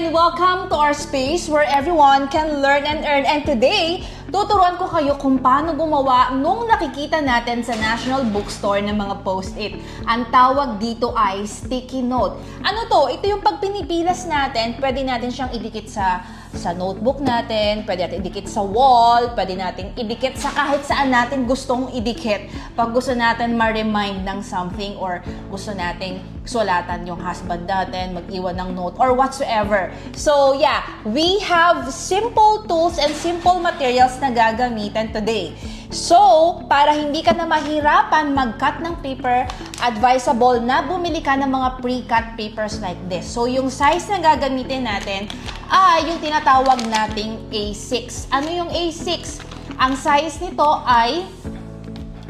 and welcome to our space where everyone can learn and earn. And today, tuturuan ko kayo kung paano gumawa nung nakikita natin sa National Bookstore ng mga post-it. Ang tawag dito ay sticky note. Ano to? Ito yung pag pinipilas natin, pwede natin siyang idikit sa notebook natin, pwede natin idikit sa wall, pwede natin idikit sa kahit saan natin gustong idikit. Pag gusto natin ma-remind ng something or gusto nating sulatan yung husband natin, mag-iwan ng note or whatsoever. So yeah, we have simple tools and simple materials na gagamitin today. So, para hindi ka na mahirapan mag-cut ng paper, advisable na bumili ka ng mga pre-cut papers like this. So, yung size na gagamitin natin ay yung tinatawag nating A6. Ano yung A6? Ang size nito ay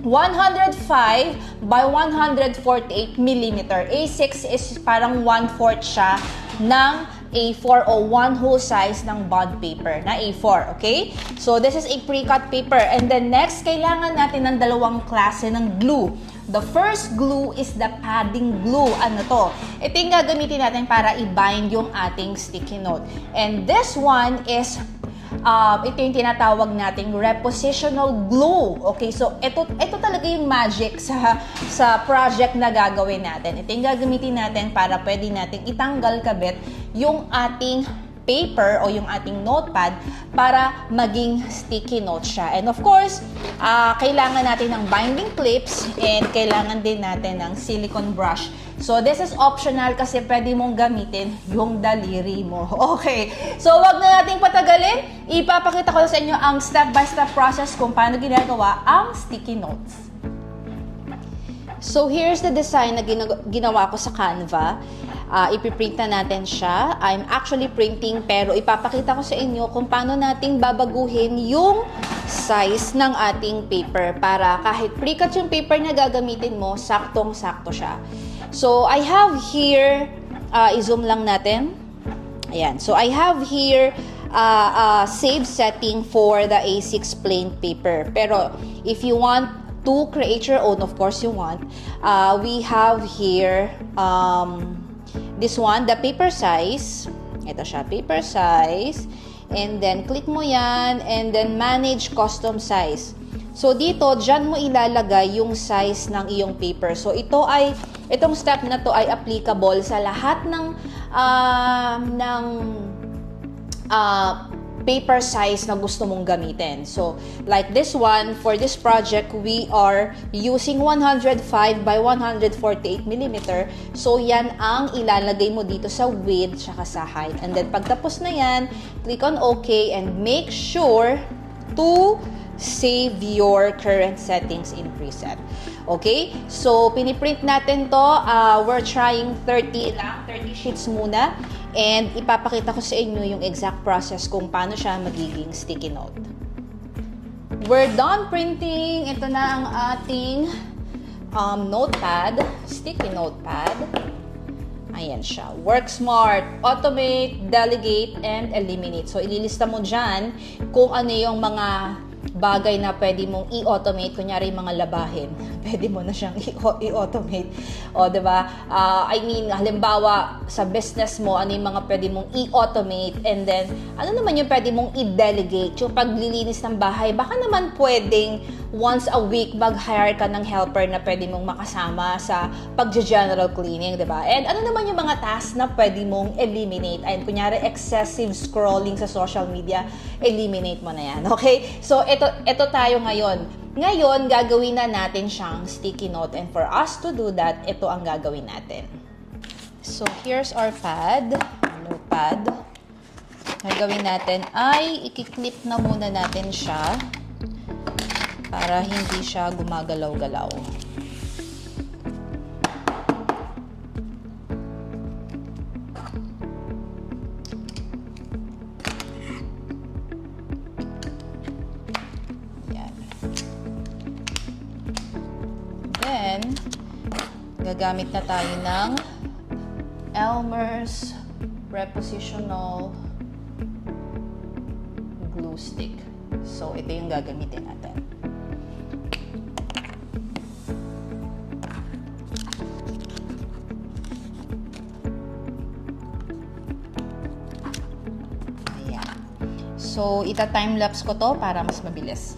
105 by 148 mm. A6 is parang 1/4 siya ng A4 o one whole size ng bond paper na A4, okay? So, this is a pre-cut paper. And then next, kailangan natin ng dalawang klase ng glue. The first glue is the padding glue. Ano to? Ito yung gagamitin natin para i-bind yung ating sticky note. And this one is ito yung tinatawag nating repositional glue. Okay, so ito talaga yung magic sa project na gagawin natin. Ito yung gagamitin natin para pwede nating itanggal kabit yung ating paper o yung ating notepad para maging sticky note siya. And of course, kailangan natin ng binding clips and kailangan din natin ng silicone brush. So, this is optional kasi pwede mong gamitin yung daliri mo. Okay. So, wag na nating patagalin. Ipapakita ko sa inyo ang step-by-step process kung paano ginagawa ang sticky notes. So, here's the design na ginawa ko sa Canva. Ipiprint na natin siya. I'm actually printing pero ipapakita ko sa inyo kung paano nating babaguhin yung size ng ating paper para kahit pre-cut yung paper na gagamitin mo, saktong-sakto siya. So, I have here, i-zoom lang natin. Ayan. So, I have here save setting for the A6 plain paper. Pero, if you want to create your own, of course you want, we have here this one, the paper size. Ito siya, paper size. And then, click mo yan. And then, manage custom size. So, dito, dyan mo ilalagay yung size ng iyong paper. So, itong step na to ay applicable sa lahat ng paper size na gusto mong gamitin. So, like this one, for this project, we are using 105 by 148 mm. So, yan ang ilalagay mo dito sa width tsaka sa height. And then, pagtapos na yan, click on OK and make sure to save your current settings in preset. Okay? So, piniprint natin to. We're trying 30 lang, 30 sheets muna. And ipapakita ko sa inyo yung exact process kung paano siya magiging sticky note. We're done printing. Ito na ang ating notepad, sticky notepad. Ayan siya. Work smart, automate, delegate, and eliminate. So, ililista mo dyan kung ano yung mga bagay na pwede mong i-automate, kunyari mga labahin, pwede mo na siyang i-automate. O, diba? I mean, halimbawa, sa business mo, ano yung mga pwede mong i-automate, and then, ano naman yung pwede mong i-delegate, yung paglilinis ng bahay, baka naman pwedeng once a week mag-hire ka ng helper na pwede mong makasama sa pag-general cleaning, diba? And ano naman yung mga tasks na pwede mong eliminate? And kunyari, excessive scrolling sa social media, eliminate mo na yan, okay? So, ito tayo ngayon. Ngayon, gagawin na natin siyang sticky note. And for us to do that, ito ang gagawin natin. So, here's our pad, notepad. Gagawin natin ay i-clip na muna natin siya para hindi siya gumagalaw-galaw. Then, gagamit na tayo ng Elmer's Repositional Glue Stick. So, ito yung gagamitin natin. So, ita-time-lapse ko to para mas mabilis.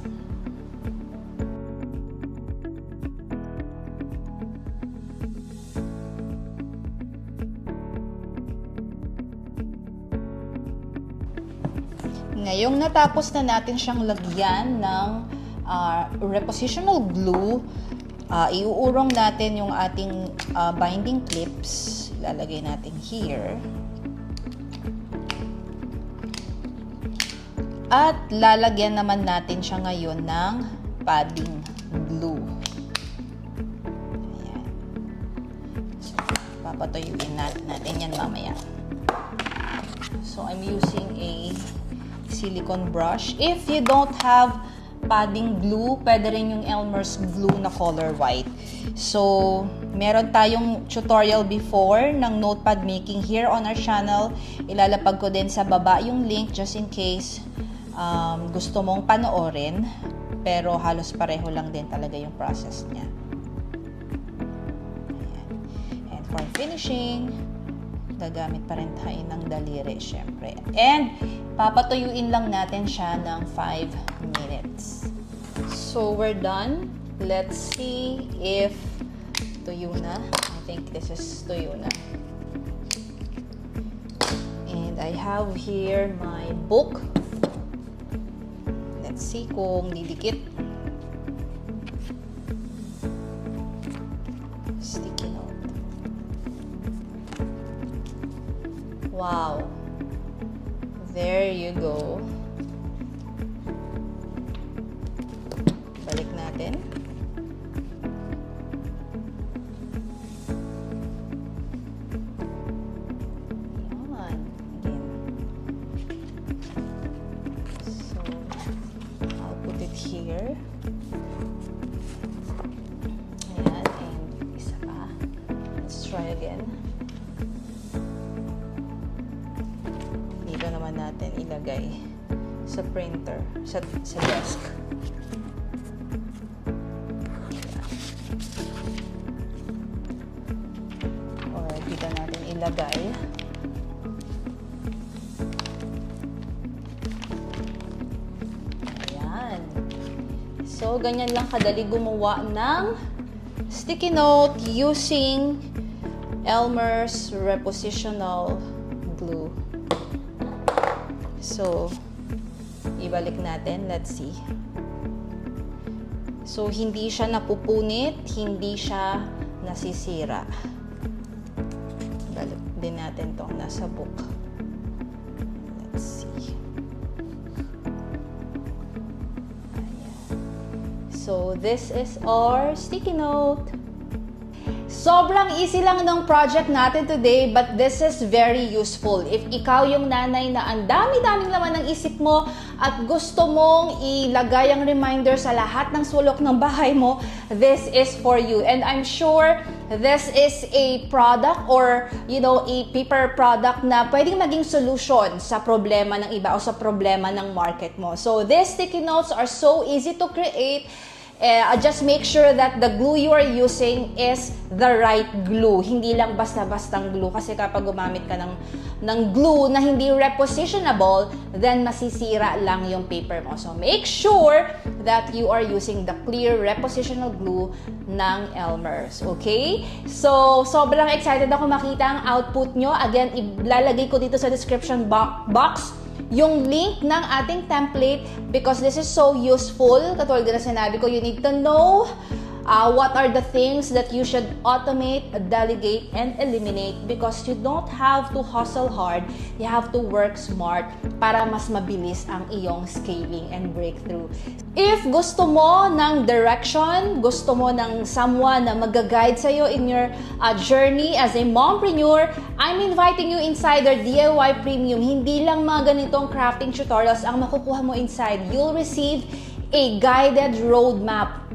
Ngayong natapos na natin siyang lagyan ng repositional glue, iuurong natin yung ating binding clips. Ilalagay natin here. At lalagyan naman natin siya ngayon ng padding glue. Ayan. So, papatuyuin natin yan mamaya. So, I'm using a silicone brush. If you don't have padding glue, pwede rin yung Elmer's glue na color white. So, meron tayong tutorial before ng notepad making here on our channel. Ilalapag ko din sa baba yung link just in case gusto mong panoorin. Pero halos pareho lang din talaga yung process niya. Ayan. And for finishing, gagamit pa rin tayo ng daliri, syempre. And, papatuyuin lang natin siya ng 5 minutes. So, we're done. Let's see if tuyo na. I think this is tuyo na. And I have here my book. Let's see kung didikit. Sticky note. Wow. There you go. Balik natin. Yan. Again. So, I'll put it here. Ayan. And isa pa. Let's try again. Dito naman natin ilagay sa printer, sa desk. Or dito natin ilagay. Ayan. So, ganyan lang kadali gumawa ng sticky note using Elmer's Repositional Glue. So, ibalik natin. Let's see. So, hindi siya napupunit, hindi siya nasisira. Balik din natin tong nasa book. Let's see. Ayan. So, this is our sticky note. Sobrang easy lang ng project natin today, but this is very useful. If ikaw yung nanay na ang dami-daming laman ng isip mo at gusto mong ilagay ang reminder sa lahat ng sulok ng bahay mo, this is for you. And I'm sure this is a product or, a paper product na pwedeng maging solution sa problema ng iba o sa problema ng market mo. So, these sticky notes are so easy to create. Just make sure that the glue you are using is the right glue. Hindi lang basta-bastang glue. Kasi kapag gumamit ka ng glue na hindi repositionable, then masisira lang yung paper mo. So, make sure that you are using the clear repositional glue ng Elmer's. Okay? So, sobrang excited ako makita ang output nyo. Again, ilalagay ko dito sa description box yung link ng ating template because this is so useful. Katulad na sinabi ko, you need to know what are the things that you should automate, delegate, and eliminate because you don't have to hustle hard. You have to work smart para mas mabilis ang iyong scaling and breakthrough. If gusto mo ng direction, gusto mo ng someone na mag-guide sa'yo in your journey as a mompreneur, I'm inviting you inside our DIY Premium. Hindi lang mga ganitong crafting tutorials ang makukuha mo inside. You'll receive a guided roadmap.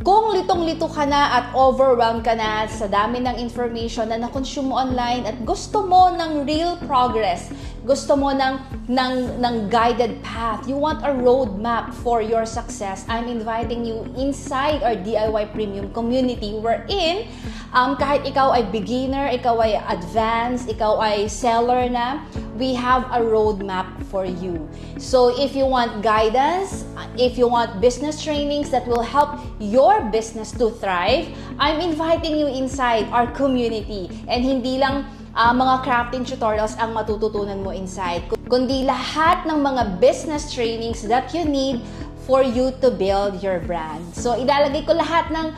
Kung litong-lito ka na at overwhelmed ka na sa dami ng information na na-consume mo online at gusto mo ng real progress, gusto mo ng ng guided path, you want a roadmap for your success, I'm inviting you inside our DIY Premium community wherein kahit ikaw ay beginner, ikaw ay advanced, ikaw ay seller na, we have a roadmap for you. So if you want guidance, if you want business trainings that will help your business to thrive, I'm inviting you inside our community. And hindi lang mga crafting tutorials ang matututunan mo inside, kundi lahat ng mga business trainings that you need for you to build your brand. So, ilalagay ko lahat ng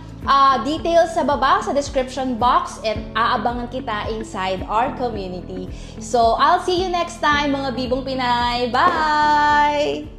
details sa baba, sa description box, at aabangan kita inside our community. So, I'll see you next time, mga Bibong Pinay. Bye!